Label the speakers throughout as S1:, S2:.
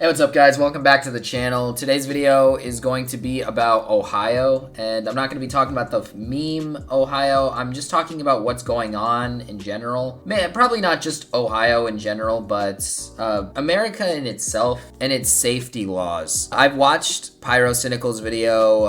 S1: Hey, what's up guys? Welcome back to the channel. Today's video is going to be about Ohio, and I'm not going to be talking about the meme Ohio. I'm just talking about what's going on in general. Probably not just Ohio in general, but America in itself and its safety laws. I've watched Pyrocynical's video.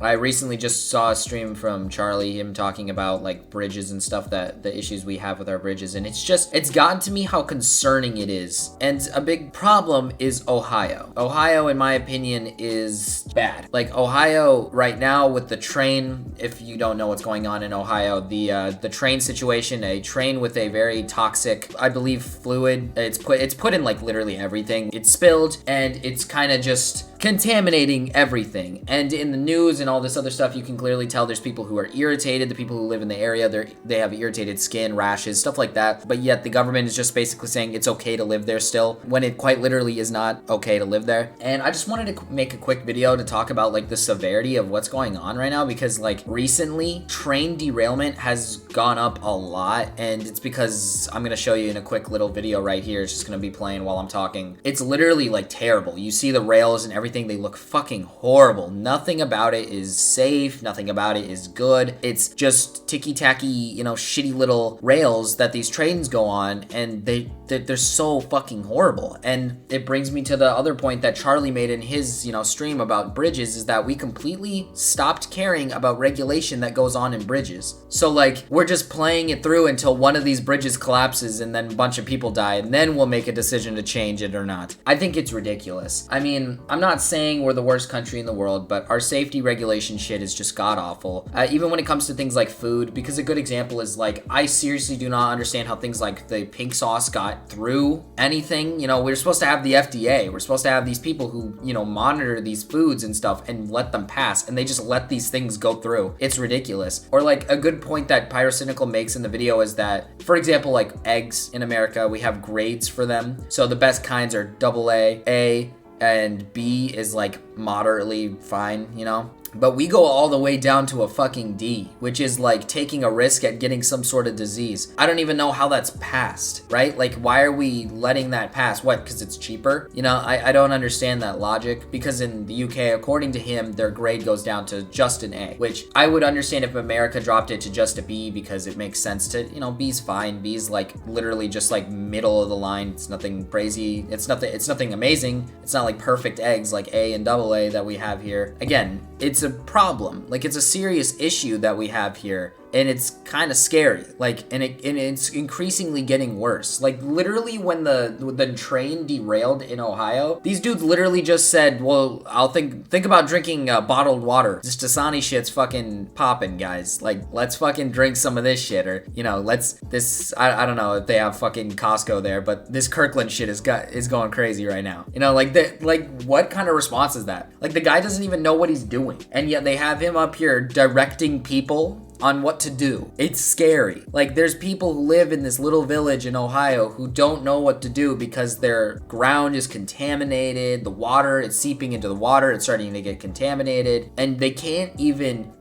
S1: I recently just saw a stream from Charlie, him talking about like bridges and stuff, that the issues we have with our bridges, and it's gotten to me how concerning it is. And a big problem is Ohio. Ohio, in my opinion, is bad. Like Ohio right now with the train, if you don't know what's going on in Ohio, the train situation, a train with a very toxic, I believe, fluid. It's put in like literally everything. It's spilled and it's kind of just contaminating everything. And in the news and all this other stuff, you can clearly tell there's people who are irritated. The people who live in the area, they have irritated skin, rashes, stuff like that. But yet the government is just basically saying it's okay to live there still, when it quite literally is not okay to live there. And I just wanted to make a quick video to talk about like the severity of what's going on right now, because like recently train derailment has gone up a lot, and it's because I'm gonna show you in a quick little video right here. It's just gonna be playing while I'm talking. It's literally like terrible. You see the rails and everything, they look fucking horrible. Nothing about it is safe, nothing about it is good. It's just ticky-tacky, shitty little rails that these trains go on, and they're so fucking horrible. And it brings me to the other point that Charlie made in his, stream about bridges, is that we completely stopped caring about regulation that goes on in bridges. So like, we're just playing it through until one of these bridges collapses and then a bunch of people die, and then we'll make a decision to change it or not. I think it's ridiculous. I mean, I'm not saying we're the worst country in the world, but our safety regulation shit is just god awful. Even when it comes to things like food, because a good example is like, I seriously do not understand how things like the pink sauce got through anything. We're supposed to have the FDA. We're supposed to have these people who, monitor these foods and stuff and let them pass, and they just let these things go through. It's ridiculous. Or like a good point that Pyrocynical makes in the video is that, for example, like eggs in America, we have grades for them. So the best kinds are AA, A, and B is like moderately fine, But we go all the way down to a fucking D, which is like taking a risk at getting some sort of disease. I don't even know how that's passed, right? Like, why are we letting that pass? What, because it's cheaper? I don't understand that logic, because in the UK, according to him, their grade goes down to just an A, which I would understand if America dropped it to just a B, because it makes sense to, B's fine. B's like literally just like middle of the line. It's nothing crazy. It's nothing amazing. It's not like perfect eggs like A and AA that we have here. Again, it's a problem. Like, it's a serious issue that we have here, and it's kind of scary. Like, and it's increasingly getting worse. Like, literally when the train derailed in Ohio, these dudes literally just said, well, I'll think about drinking bottled water. This Dasani shit's fucking popping, guys. Like, let's fucking drink some of this shit, or I don't know if they have fucking Costco there, but this Kirkland shit is going crazy right now. Like what kind of response is that? Like, the guy doesn't even know what he's doing, and yet they have him up here directing people on what to do. It's scary. Like, there's people who live in this little village in Ohio who don't know what to do because their ground is contaminated. The water is seeping into the water. It's starting to get contaminated, and they can't even,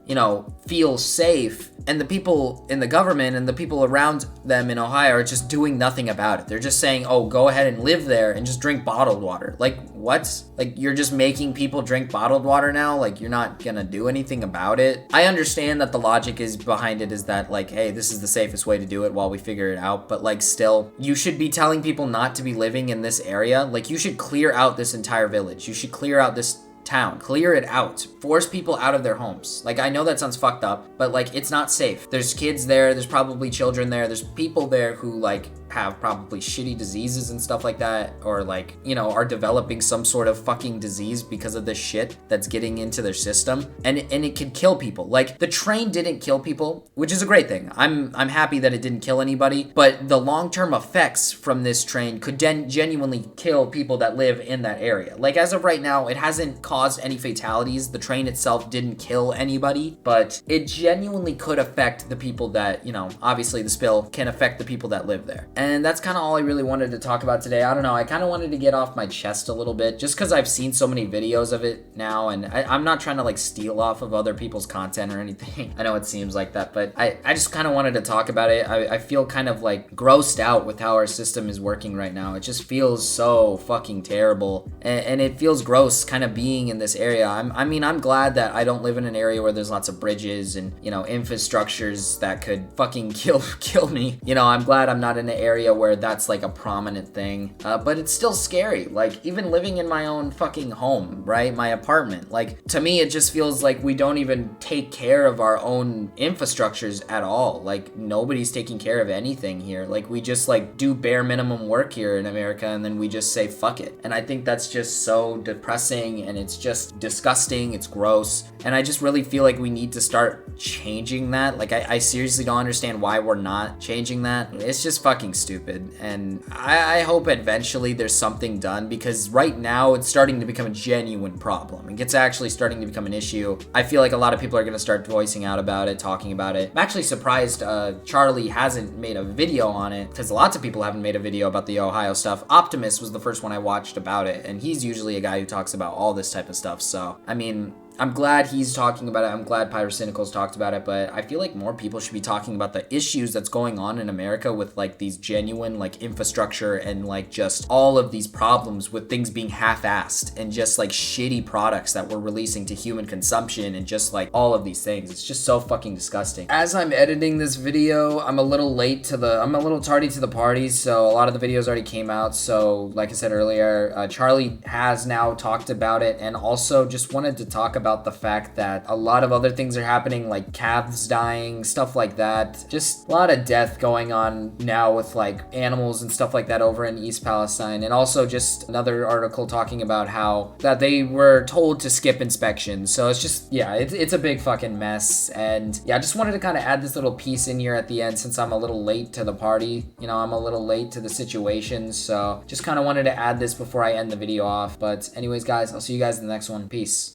S1: feel safe. And the people in the government and the people around them in Ohio are just doing nothing about it. They're just saying, oh, go ahead and live there and just drink bottled water. Like, what? Like, you're just making people drink bottled water now? Like, you're not gonna do anything about it? I understand that the logic is behind it is that, like, hey, this is the safest way to do it while we figure it out. But like, still, you should be telling people not to be living in this area. Like, you should clear out this entire village. You should clear out this town, clear it out, force people out of their homes. Like, I know that sounds fucked up, but like, it's not safe. There's kids there, there's probably children there, there's people there who like have probably shitty diseases and stuff like that, or like, are developing some sort of fucking disease because of this shit that's getting into their system, and it could kill people. Like, the train didn't kill people, which is a great thing. I'm happy that it didn't kill anybody, but the long-term effects from this train could genuinely kill people that live in that area. Like, as of right now, it hasn't caused any fatalities. The train itself didn't kill anybody, but it genuinely could affect the people that, obviously the spill can affect the people that live there. And that's kind of all I really wanted to talk about today. I don't know, I kind of wanted to get off my chest a little bit just because I've seen so many videos of it now, and I'm not trying to like steal off of other people's content or anything. I know it seems like that, but I just kind of wanted to talk about it. I feel kind of like grossed out with how our system is working right now. It just feels so fucking terrible, and it feels gross kind of being in this area. I'm glad that I don't live in an area where there's lots of bridges and, you know, infrastructures that could fucking kill me. You know, I'm glad I'm not in an area where that's like a prominent thing, but it's still scary. Like, even living in my own fucking home, right, my apartment, like, to me it just feels like we don't even take care of our own infrastructures at all. Like, nobody's taking care of anything here. Like, we just like do bare minimum work here in America, and then we just say fuck it. And I think that's just so depressing, and it's just disgusting, it's gross, and I just really feel like we need to start changing that. Like, I seriously don't understand why we're not changing that. It's just fucking stupid, and I hope eventually there's something done, because right now it's starting to become a genuine problem. It's actually starting to become an issue. I feel like a lot of people are going to start voicing out about it, talking about it. I'm actually surprised Charlie hasn't made a video on it, because lots of people haven't made a video about the Ohio stuff. Optimus was the first one I watched about it, and he's usually a guy who talks about all this type of stuff. So, I mean, I'm glad he's talking about it. I'm glad Pyrocynical's talked about it, but I feel like more people should be talking about the issues that's going on in America with like these genuine like infrastructure and like just all of these problems with things being half-assed and just like shitty products that we're releasing to human consumption and just like all of these things. It's just so fucking disgusting. As I'm editing this video, I'm a little tardy to the party, so a lot of the videos already came out. So like I said earlier, Charlie has now talked about it, and also just wanted to talk about the fact that a lot of other things are happening, like calves dying, stuff like that. Just a lot of death going on now with like animals and stuff like that over in East Palestine. And also just another article talking about how that they were told to skip inspections. So it's just, yeah, it's a big fucking mess. And yeah, I just wanted to kind of add this little piece in here at the end, since I'm a little late to the party. You know, I'm a little late to the situation, so just kind of wanted to add this before I end the video off. But anyways, guys, I'll see you guys in the next one. Peace.